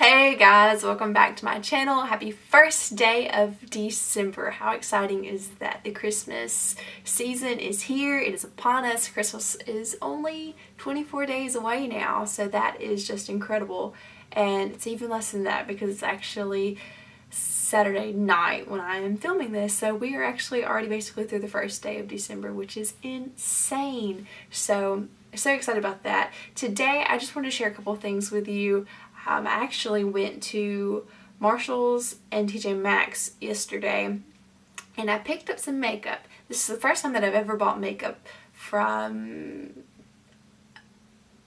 Hey guys, welcome back to my channel. Happy first day of December. How exciting is that? The Christmas season is here. It is upon us. Christmas is only 24 days away now, so that is just incredible. And it's even less than that because it's actually Saturday night when I am filming this. So we are actually already basically through the first day of December, which is insane. So excited about that. Today I just want to share a couple things with you. I actually went to Marshall's and TJ Maxx yesterday and I picked up some makeup. This is the first time that I've ever bought makeup from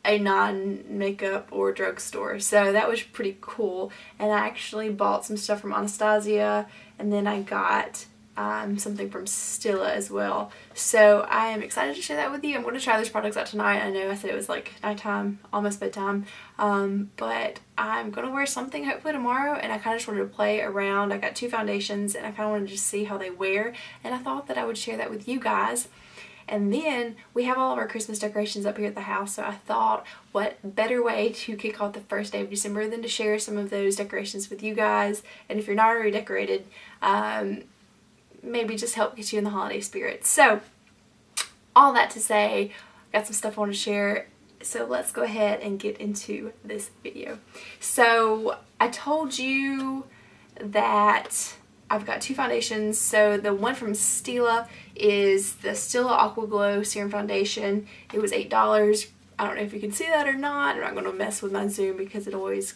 a non-makeup or drugstore, so that was pretty cool. And I actually bought some stuff from Anastasia, and then I got something from Stila as well. So I am excited to share that with you. I'm going to try those products out tonight. I know I said it was like nighttime, almost bedtime, but I'm going to wear something hopefully tomorrow, and I kind of just wanted to play around. I got two foundations and I kind of wanted to just see how they wear, and I thought that I would share that with you guys. And then we have all of our Christmas decorations up here at the house, so I thought what better way to kick off the first day of December than to share some of those decorations with you guys. And if you're not already decorated, maybe just help get you in the holiday spirit. So all that to say, got some stuff I want to share, so let's go ahead and get into this video. So I told you that I've got two foundations. So the one from Stila is the Stila Aqua Glow Serum Foundation. It was $8. I don't know if you can see that or not. I'm not going to mess with my zoom because it always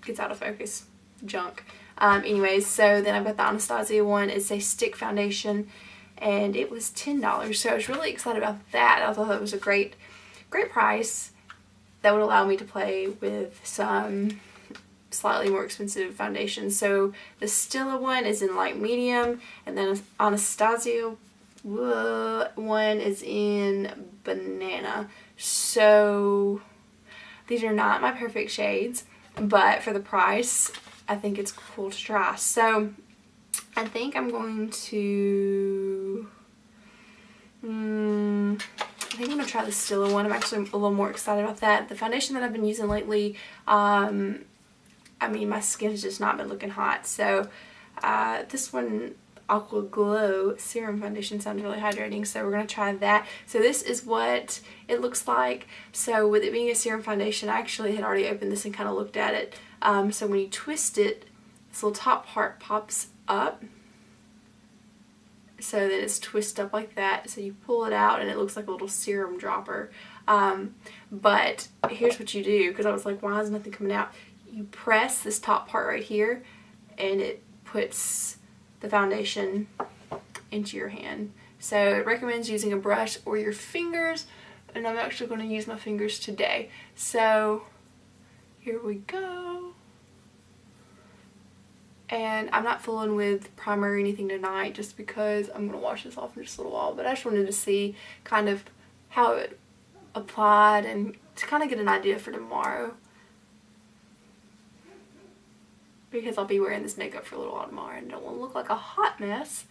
gets out of focus. Junk. Anyways, so then I've got the Anastasia one. It's a stick foundation and it was $10. So I was really excited about that. I thought that was a great price that would allow me to play with some slightly more expensive foundations. So the Stila one is in light medium, and then Anastasia one is in banana. So these are not my perfect shades, but for the price I think it's cool to try. So I think I'm going to I'm going to try the Stila one. I'm actually a little more excited about that. The foundation that I've been using lately, I mean, my skin has just not been looking hot. So this one, Aqua Glow Serum Foundation, sounds really hydrating, so we're going to try that. So this is what it looks like. So with it being a serum foundation, I actually had already opened this and kind of looked at it. So when you twist it, this little top part pops up. So then it's twisted up like that. So you pull it out and it looks like a little serum dropper. But here's what you do, because I was like, why is nothing coming out? You press this top part right here and it puts the foundation into your hand. So it recommends using a brush or your fingers, and I'm actually going to use my fingers today. So here we go. And I'm not fooling with primer or anything tonight just because I'm going to wash this off in just a little while, but I just wanted to see kind of how it applied and to kind of get an idea for tomorrow, because I'll be wearing this makeup for a little while tomorrow and I don't want to look like a hot mess.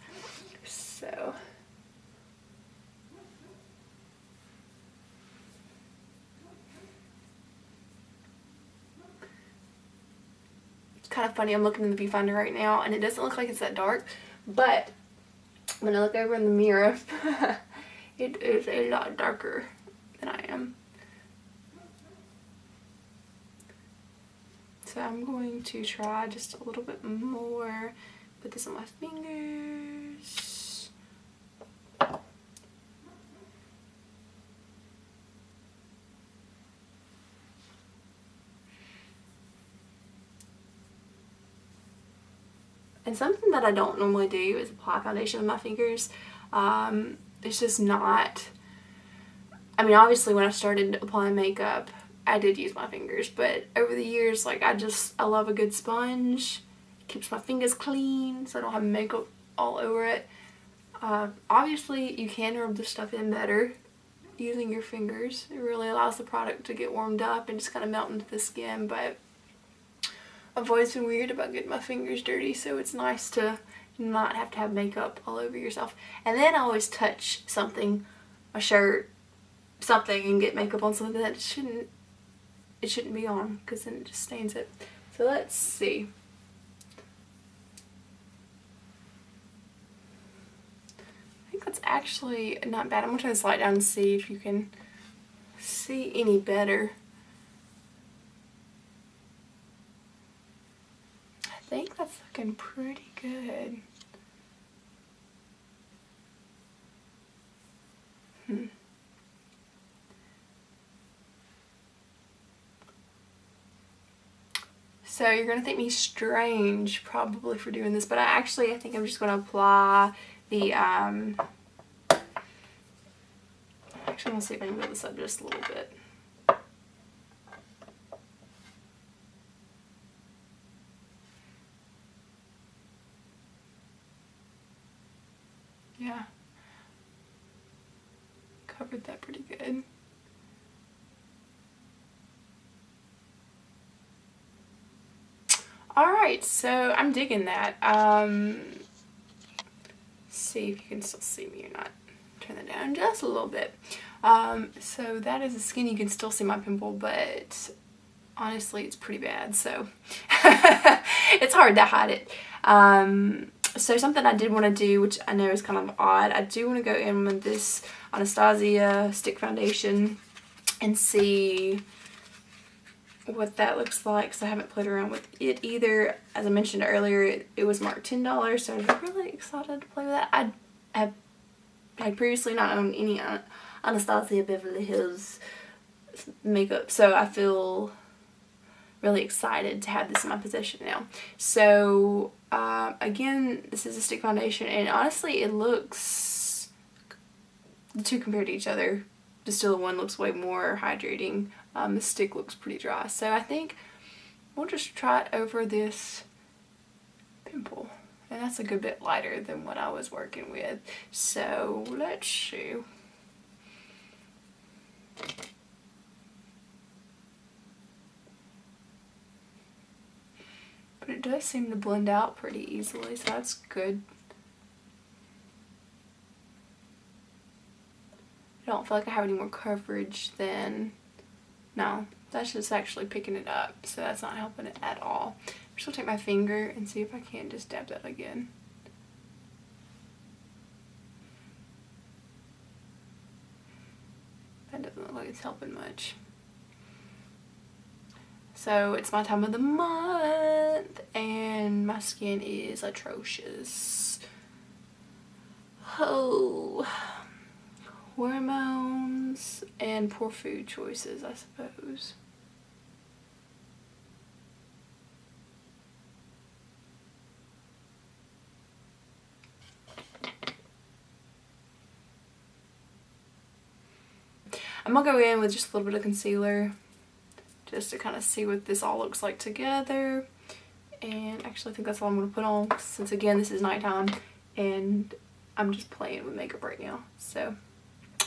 So it's kind of funny, I'm looking in the viewfinder right now and it doesn't look like it's that dark, but when I look over in the mirror it is a lot darker than I am. So I'm going to try just a little bit more, put this on my fingers. And something that I don't normally do is apply foundation with my fingers. It's just not, I mean, obviously when I started applying makeup I did use my fingers, but over the years, like, I love a good sponge. It keeps my fingers clean so I don't have makeup all over it. Obviously you can rub this stuff in better using your fingers. It really allows the product to get warmed up and just kind of melt into the skin, but I've always been weird about getting my fingers dirty, so it's nice to not have to have makeup all over yourself. And then I always touch something, a shirt, something, and get makeup on something that it shouldn't be on, because then it just stains it. So let's see. I think that's actually not bad. I'm gonna turn this light down and see if you can see any better. I think that's looking pretty good. So you're gonna think me strange probably for doing this, but I think I'm just gonna apply the actually I'm gonna see if I can build this up just a little bit. Yeah, covered that pretty good. Alright, so I'm digging that. See if you can still see me or not. Turn that down just a little bit. So that is the skin. You can still see my pimple, but honestly it's pretty bad, so it's hard to hide it. So something I did want to do, which I know is kind of odd, I do want to go in with this Anastasia stick foundation and see what that looks like, because I haven't played around with it either. As I mentioned earlier, it was marked $10, so I was really excited to play with that. I had previously not owned any Anastasia Beverly Hills makeup, so I feel really excited to have this in my possession now. So again, this is a stick foundation, and honestly it looks, the two compared to each other, Distilla one looks way more hydrating. The stick looks pretty dry, so I think we'll just try it over this pimple, and that's a good bit lighter than what I was working with. So let's see. But it does seem to blend out pretty easily, so that's good. I don't feel like I have any more coverage than, no, that's just actually picking it up, so that's not helping it at all. I'm just gonna take my finger and see if I can't just dab that again. That doesn't look like it's helping much. So it's my time of the month and my skin is atrocious. Oh, hormones and poor food choices, I suppose. I'm gonna go in with just a little bit of concealer just to kind of see what this all looks like together. And actually I think that's all I'm going to put on, since again this is nighttime and I'm just playing with makeup right now. So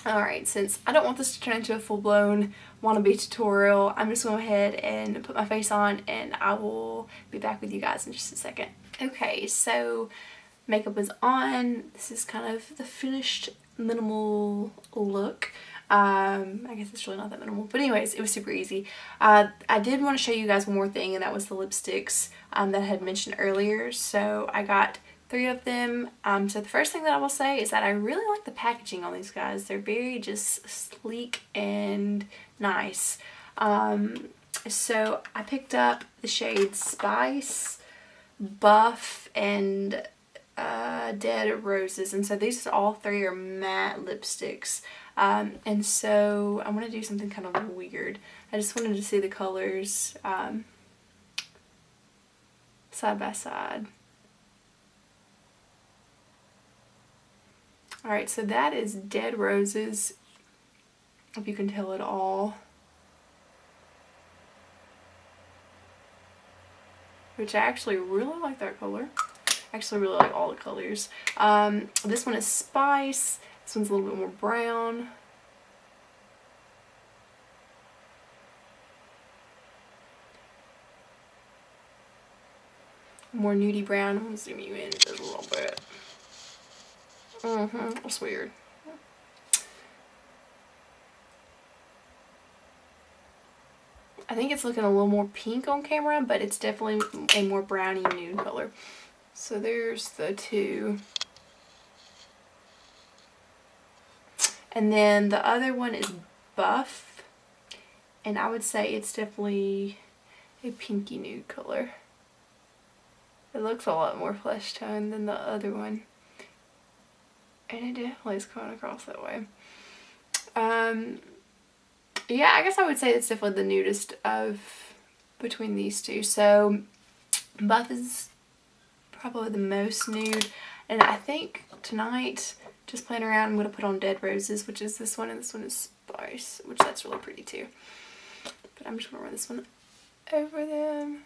alright, since I don't want this to turn into a full-blown wannabe tutorial, I'm just going to go ahead and put my face on and I will be back with you guys in just a second. Okay, so makeup is on. This is kind of the finished minimal look. I guess it's really not that minimal, but anyways, it was super easy. I did want to show you guys one more thing, and that was the lipsticks that I had mentioned earlier. So I got 3 of them. So the first thing that I will say is that I really like the packaging on these guys. They're very just sleek and nice. So I picked up the shades Spice, Buff, and Dead Roses, and so these all 3 are matte lipsticks. And so I'm going to do something kind of weird. I just wanted to see the colors side by side. Alright, so that is Dead Roses, if you can tell at all. Which I actually really like that color. I actually really like all the colors. This one is Spice. This one's a little bit more brown. More nudie brown. I'm going to zoom you in just a little bit. That's weird. I think it's looking a little more pink on camera, but it's definitely a more brownie nude color. So there's the two. And then the other one is buff. And I would say it's definitely a pinky nude color. It looks a lot more flesh tone than the other one. And it definitely is coming across that way. Yeah, I guess I would say it's definitely the nudest of between these two. So buff is probably the most nude. And I think tonight, just playing around, I'm going to put on Dead Roses, which is this one, and this one is Spice, which that's really pretty too. But I'm just going to run this one over them.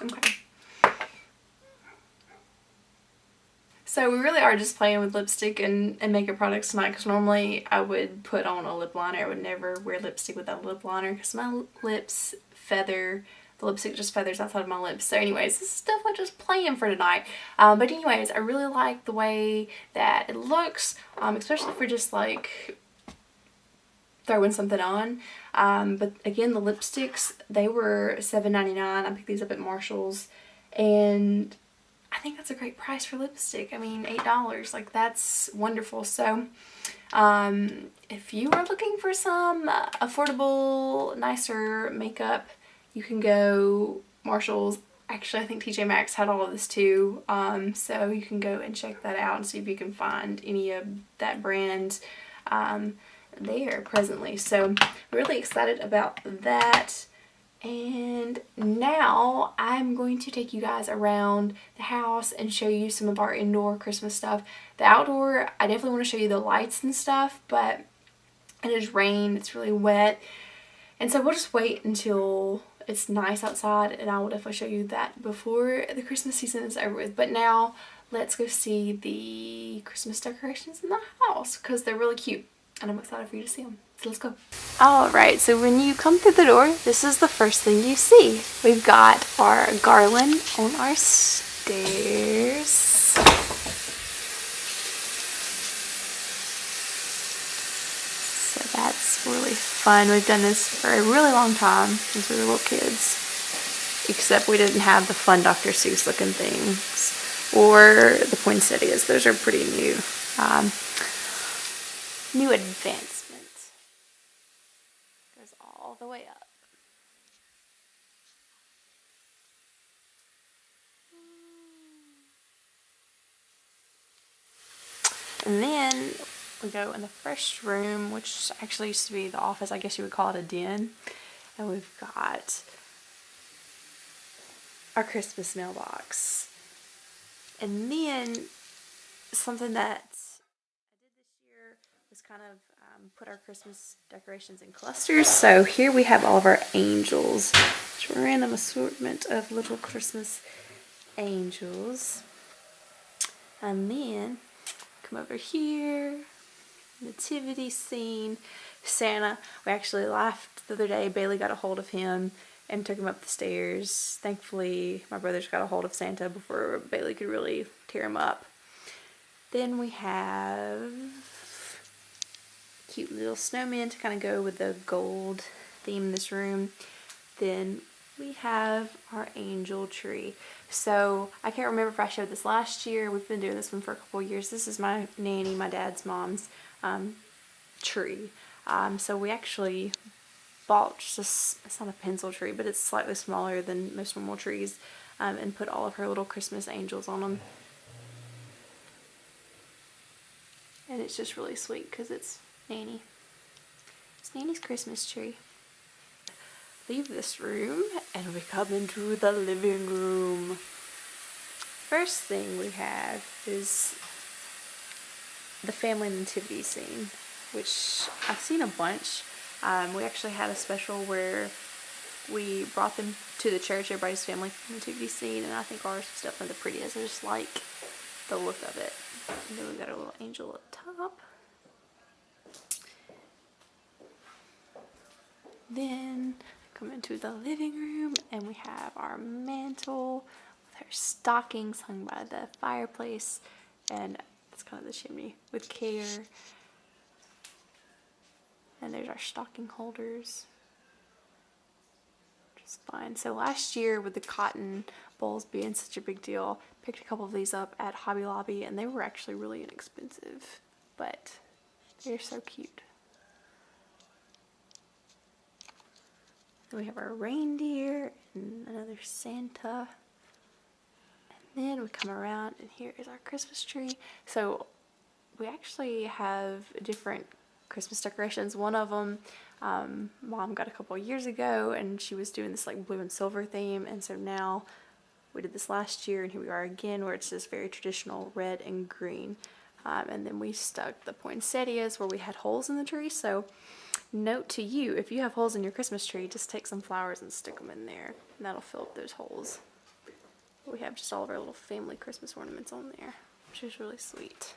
Okay. So we really are just playing with lipstick and makeup products tonight, because normally I would put on a lip liner. I would never wear lipstick without a lip liner because my lips feather. The lipstick just feathers outside of my lips. So anyways, this is definitely just playing for tonight. But anyways, I really like the way that it looks, especially for just like throwing something on. But again, the lipsticks, they were $7.99. I picked these up at Marshall's, and I think that's a great price for lipstick. I mean, $8, like that's wonderful. So if you are looking for some affordable, nicer makeup, you can go Marshall's. Actually, I think TJ Maxx had all of this too. So you can go and check that out and see if you can find any of that brand there presently. So I'm really excited about that. And now I'm going to take you guys around the house and show you some of our indoor Christmas stuff. The outdoor, I definitely want to show you the lights and stuff, but it has rained, it's really wet. And so we'll just wait until it's nice outside, and I will definitely show you that before the Christmas season is over with. But now let's go see the Christmas decorations in the house, because they're really cute and I'm excited for you to see them. So let's go. Alright, so when you come through the door, this is the first thing you see. We've got our garland on our stairs. So that's really fun. We've done this for a really long time since we were little kids. Except we didn't have the fun Dr. Seuss looking things or the poinsettias. Those are pretty new. New advancement. Goes all the way up. And then we go in the first room, which actually used to be the office. I guess you would call it a den. And we've got our Christmas mailbox. And then something that kind of put our Christmas decorations in clusters. So here we have all of our angels, which are a random assortment of little Christmas angels. And then come over here, nativity scene, Santa. We actually laughed the other day. Bailey got a hold of him and took him up the stairs. Thankfully, my brothers got a hold of Santa before Bailey could really tear him up. Then we have cute little snowman to kind of go with the gold theme in this room. Then we have our angel tree. So I can't remember if I showed this last year. We've been doing this one for a couple years. This is my nanny, my dad's mom's tree. So we actually bought just it's not a pencil tree, but it's slightly smaller than most normal trees, and put all of her little Christmas angels on them. And it's just really sweet because it's Nanny. It's Nanny's Christmas tree. Leave this room and we come into the living room. First thing we have is the family nativity scene, which I've seen a bunch. We actually had a special where we brought them to the church. Everybody's family to be seen, and I think ours was definitely the prettiest. I just like the look of it. And then we got a little angel at the top. Then come into the living room, and we have our mantle with our stockings hung by the fireplace, and it's kind of the chimney with care. And there's our stocking holders. Just fine. So last year, with the cotton bowls being such a big deal, picked a couple of these up at Hobby Lobby, and they were actually really inexpensive, but they're so cute. Then we have our reindeer and another Santa. And then we come around, and here is our Christmas tree. So we actually have different Christmas decorations. One of them Mom got a couple of years ago, and she was doing this like blue and silver theme, and so now we did this last year, and here we are again where it's this very traditional red and green. And then we stuck the poinsettias where we had holes in the tree. So note to you, if you have holes in your Christmas tree, just take some flowers and stick them in there, and that'll fill up those holes. We have just all of our little family Christmas ornaments on there, which is really sweet.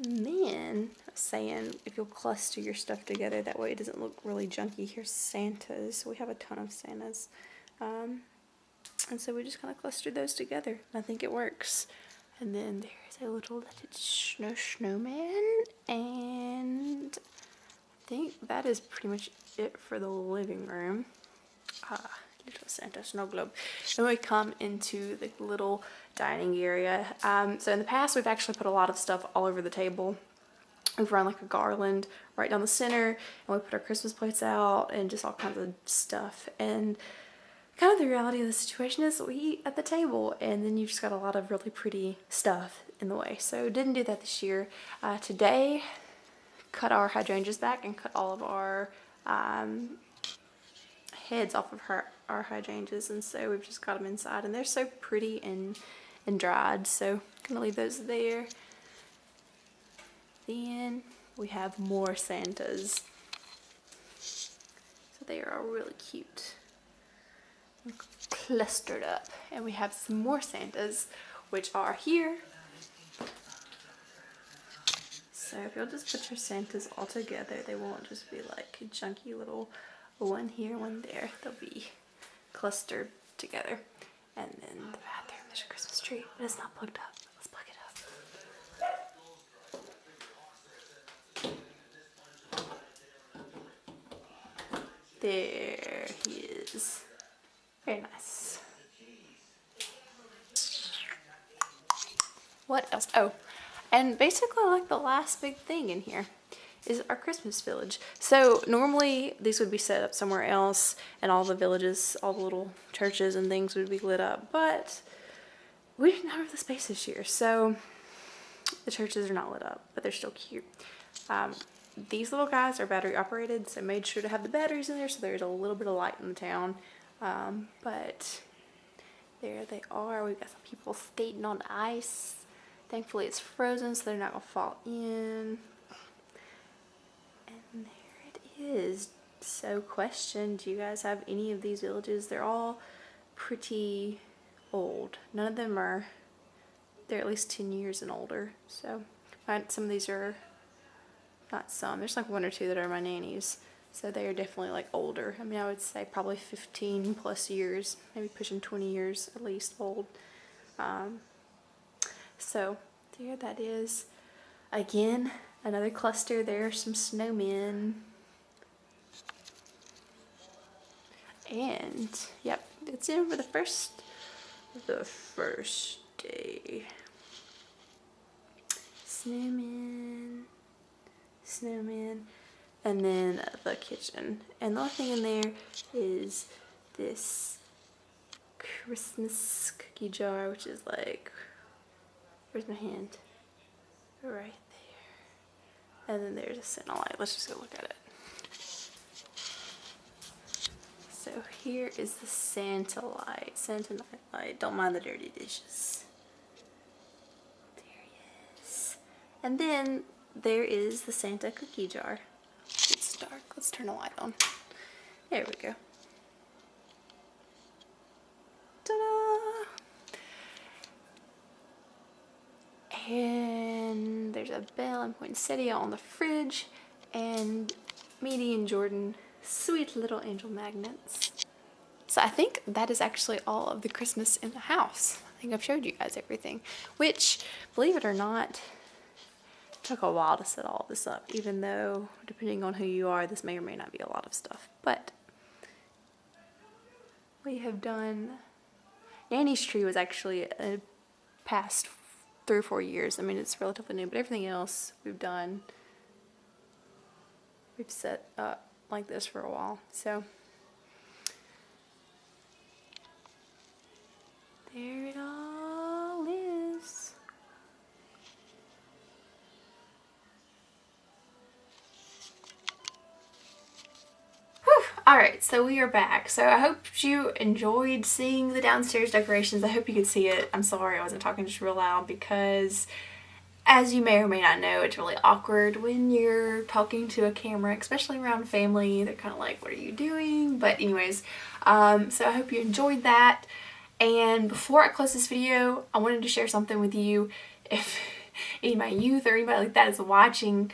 And then I was saying, if you'll cluster your stuff together, that way it doesn't look really junky. Here's Santas. We have a ton of Santas. And so we just kind of clustered those together. And I think it works. And then there's a little Let It Snow snowman. And I think that is pretty much it for the living room. Little Santa snow globe. Then we come into the little dining area. So in the past, we've actually put a lot of stuff all over the table. We've run like a garland right down the center, and we put our Christmas plates out and just all kinds of stuff. And kind of the reality of the situation is we eat at the table, and then you've just got a lot of really pretty stuff in the way. So didn't do that this year. Today, cut our hydrangeas back and cut all of our heads off of our hydrangeas, and so we've just got them inside, and they're so pretty and dried, so I'm gonna leave those there. Then we have more Santas, so they are all really cute and clustered up. And we have some more Santas, which are here. So if you'll just put your Santas all together, they won't just be like a junky little one here, one there. They'll be clustered together. And then the bathroom, there's a Christmas tree, but it's not plugged up. Let's plug it up. There he is. Very nice. What else? Oh, and basically like the last big thing in here is our Christmas village. So normally these would be set up somewhere else, and all the villages, all the little churches and things would be lit up, but we didn't have the space this year, so the churches are not lit up, but they're still cute. These little guys are battery operated, so made sure to have the batteries in there so there's a little bit of light in the town. But there they are. We've got some people skating on ice. Thankfully it's frozen, so they're not gonna fall in. And there it is. So question, do you guys have any of these villages? They're all pretty old. None of them are, they're at least 10 years and older. So some of these are, not some, there's like one or two that are my nannies. So they are definitely like older. I mean, I would say probably 15 plus years, maybe pushing 20 years at least old. So there that is. Again, another cluster. There are some snowmen. And yep, it's in for the first day. Snowman, snowman, and then the kitchen. And the only thing in there is this Christmas cookie jar, which is like, where's my hand? Right there. And then there's a Santa light. Let's just go look at it. So here is the Santa light, Santa night light. Don't mind the dirty dishes. There he is. And then there is the Santa cookie jar. It's dark. Let's turn the light on. There we go. Ta-da! And there's a bell and poinsettia on the fridge, and Meady and Jordan, sweet little angel magnets. So I think that is actually all of the Christmas in the house. I think I've showed you guys everything, which, believe it or not, took a while to set all this up, even though, depending on who you are, this may or may not be a lot of stuff. But we have done... Nanny's tree was actually a past 3 or 4 years. I mean, it's relatively new, but everything else we've done, we've set up like this for a while. So there it all is. Alright, so we are back. So I hope you enjoyed seeing the downstairs decorations. I hope you could see it. I'm sorry I wasn't talking just real loud because, as you may or may not know, it's really awkward when you're talking to a camera, especially around family. They're kind of like, what are you doing? But anyways, so I hope you enjoyed that. And before I close this video, I wanted to share something with you. If any of my youth or anybody like that is watching,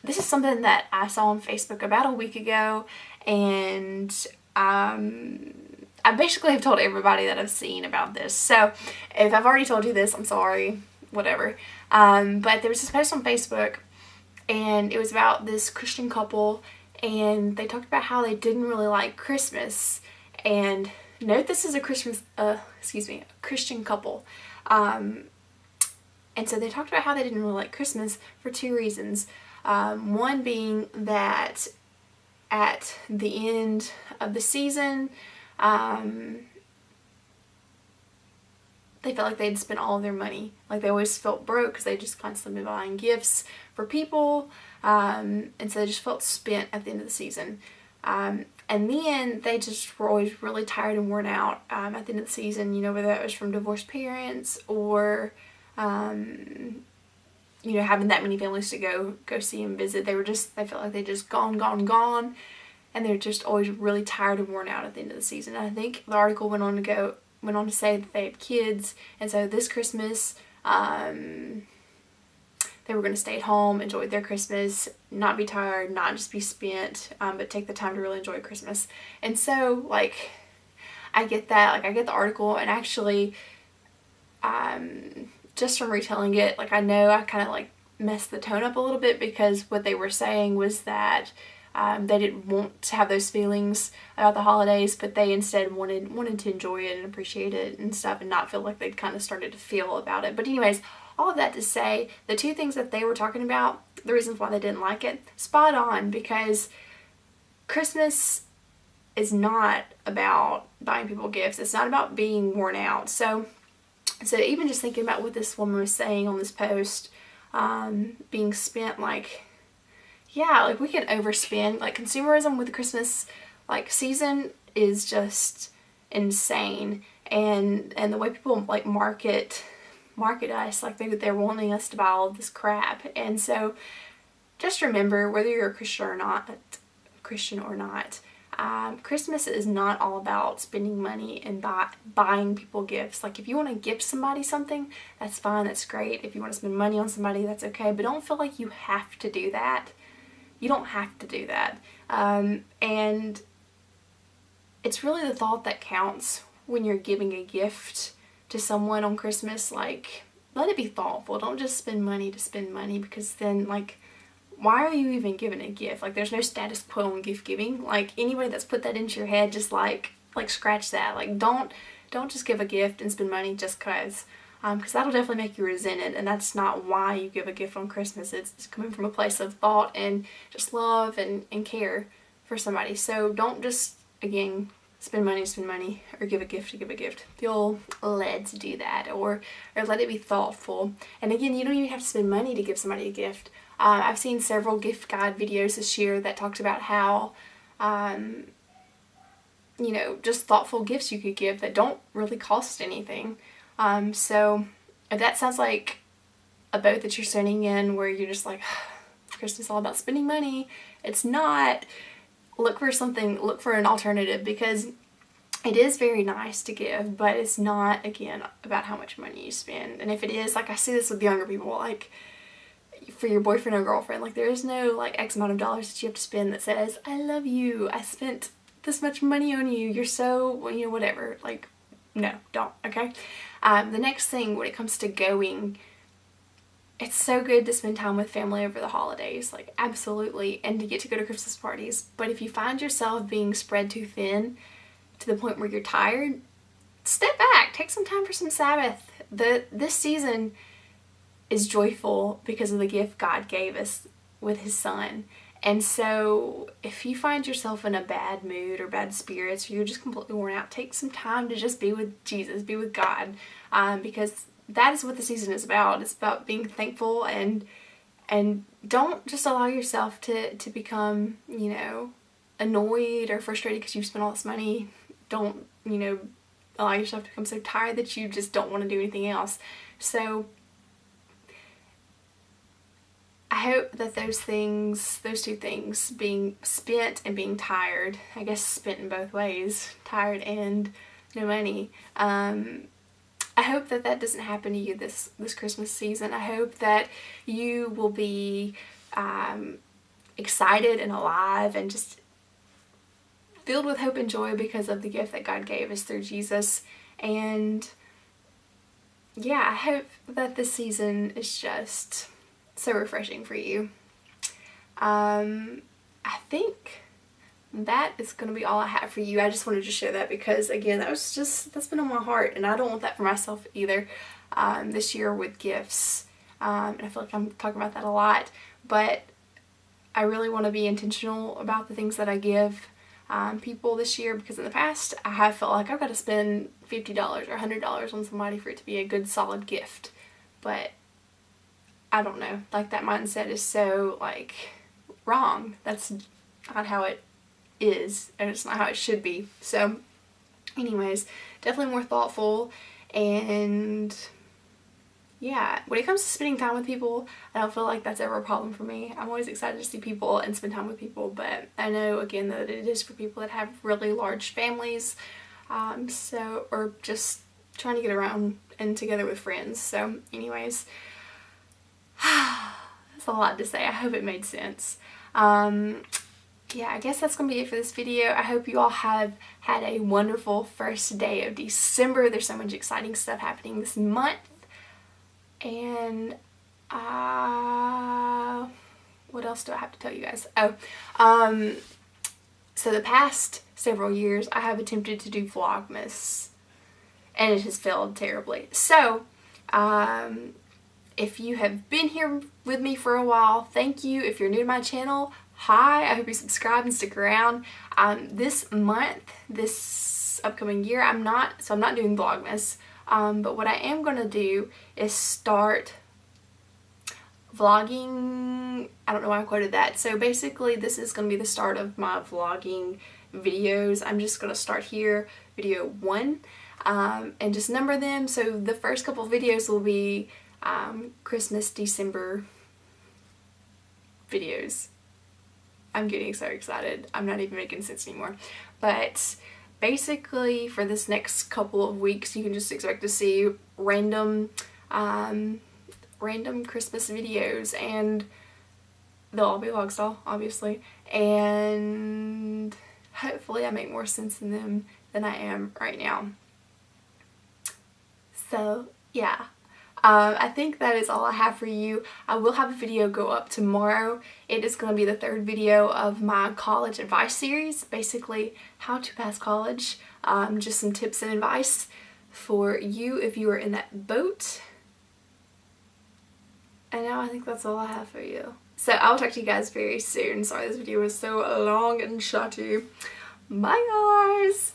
this is something that I saw on Facebook about a week ago, and I basically have told everybody that I've seen about this. So if I've already told you this, I'm sorry, whatever. But there was this post on Facebook, and it was about this Christian couple, and they talked about how they didn't really like Christmas. And note, this is a Christian couple. And so they talked about how they didn't really like Christmas for 2 reasons. One being that at the end of the season, they felt like they'd spent all of their money. Like, they always felt broke because they just constantly buying gifts for people. And so they just felt spent at the end of the season. And then they just were always really tired and worn out at the end of the season, you know, whether that was from divorced parents or you know, having that many families to go see and visit. They felt like they just gone, and they're just always really tired and worn out at the end of the season. And I think the article went on to say that they had kids, and so this Christmas, they were going to stay at home, enjoy their Christmas, not be tired, not just be spent, but take the time to really enjoy Christmas. And so, like, I get that. Like, I get the article, and actually, just from retelling it, like, I know I kind of like messed the tone up a little bit, because what they were saying was that they didn't want to have those feelings about the holidays, but they instead wanted to enjoy it and appreciate it and stuff, and not feel like they'd kind of started to feel about it. But anyways, all of that to say, the 2 things that they were talking about, the reasons why they didn't like it, spot on, because Christmas is not about buying people gifts. It's not about being worn out. So even just thinking about what this woman was saying on this post, being spent, like, yeah, like, we can overspend. Like, consumerism with the Christmas, like, season is just insane. And the way people, like, market us, like, they're wanting us to buy all of this crap. And so just remember, whether you're a Christian or not, Christmas is not all about spending money and buying people gifts. Like, if you want to gift somebody something, that's fine, that's great. If you want to spend money on somebody, that's okay. But don't feel like you have to do that. You don't have to do that. And it's really the thought that counts when you're giving a gift to someone on Christmas. Like, let it be thoughtful. Don't just spend money to spend money, because then, like, why are you even giving a gift? Like, there's no status quo in gift giving. Like, anybody that's put that into your head, just like scratch that. Like, don't just give a gift and spend money just cause that'll definitely make you resent it, and that's not why you give a gift on Christmas. It's coming from a place of thought and just love and care for somebody. So don't just, again, spend money, or give a gift to give a gift. Feel led to do that, or let it be thoughtful. And again, you don't even have to spend money to give somebody a gift. I've seen several gift guide videos this year that talked about how, you know, just thoughtful gifts you could give that don't really cost anything. So if that sounds like a boat that you're swimming in where you're just like, Christmas is all about spending money. It's not. Look for an alternative, because it is very nice to give, but it's not, again, about how much money you spend. And if it is, like I see this with younger people, like for your boyfriend or girlfriend, like there is no like X amount of dollars that you have to spend that says, I love you, I spent this much money on you, you're so, you know, whatever. Like, no, don't, okay? The next thing when it comes to going, it's so good to spend time with family over the holidays, like absolutely, and to get to go to Christmas parties. But if you find yourself being spread too thin to the point where you're tired, step back, take some time for some Sabbath. This season is joyful because of the gift God gave us with His Son. And so if you find yourself in a bad mood or bad spirits, or you're just completely worn out, take some time to just be with Jesus, be with God, because that is what the season is about. It's about being thankful, and don't just allow yourself to become, you know, annoyed or frustrated because you've spent all this money. Don't, you know, allow yourself to become so tired that you just don't want to do anything else. So I hope that those two things, being spent and being tired, I guess spent in both ways, tired and no money, I hope that that doesn't happen to you this Christmas season. I hope that you will be excited and alive and just filled with hope and joy because of the gift that God gave us through Jesus. And yeah, I hope that this season is just so refreshing for you. I think that is going to be all I have for you. I just wanted to share that because, again, that's been on my heart, and I don't want that for myself either this year with gifts. And I feel like I'm talking about that a lot, but I really want to be intentional about the things that I give people this year, because in the past I have felt like I've got to spend $50 or $100 on somebody for it to be a good solid gift. But I don't know, like that mindset is so like wrong. That's not how it is, and it's not how it should be. So anyways, definitely more thoughtful. And yeah, when it comes to spending time with people, I don't feel like that's ever a problem for me. I'm always excited to see people and spend time with people, but I know, again, that it is for people that have really large families, or just trying to get around and together with friends. So anyways, that's a lot to say. I hope it made sense. Yeah, I guess that's going to be it for this video. I hope you all have had a wonderful first day of December. There's so much exciting stuff happening this month. And, what else do I have to tell you guys? So the past several years, I have attempted to do Vlogmas, and it has failed terribly. So, if you have been here with me for a while, thank you. If you're new to my channel, hi, I hope you subscribe and stick around. This month, this upcoming year, I'm not doing Vlogmas. But what I am going to do is start vlogging. I don't know why I quoted that. So basically this is going to be the start of my vlogging videos. I'm just going to start here, video 1, and just number them. So the first couple of videos will be Christmas, December videos. I'm getting so excited. I'm not even making sense anymore. But basically, for this next couple of weeks, you can just expect to see random Christmas videos, and they'll all be vlog style, obviously, and hopefully I make more sense in them than I am right now. So, yeah. I think that is all I have for you. I will have a video go up tomorrow. It is going to be the 3rd video of my college advice series, basically how to pass college, just some tips and advice for you if you are in that boat. And now I think that's all I have for you. So I'll talk to you guys very soon. Sorry this video was so long and shorty. Bye guys!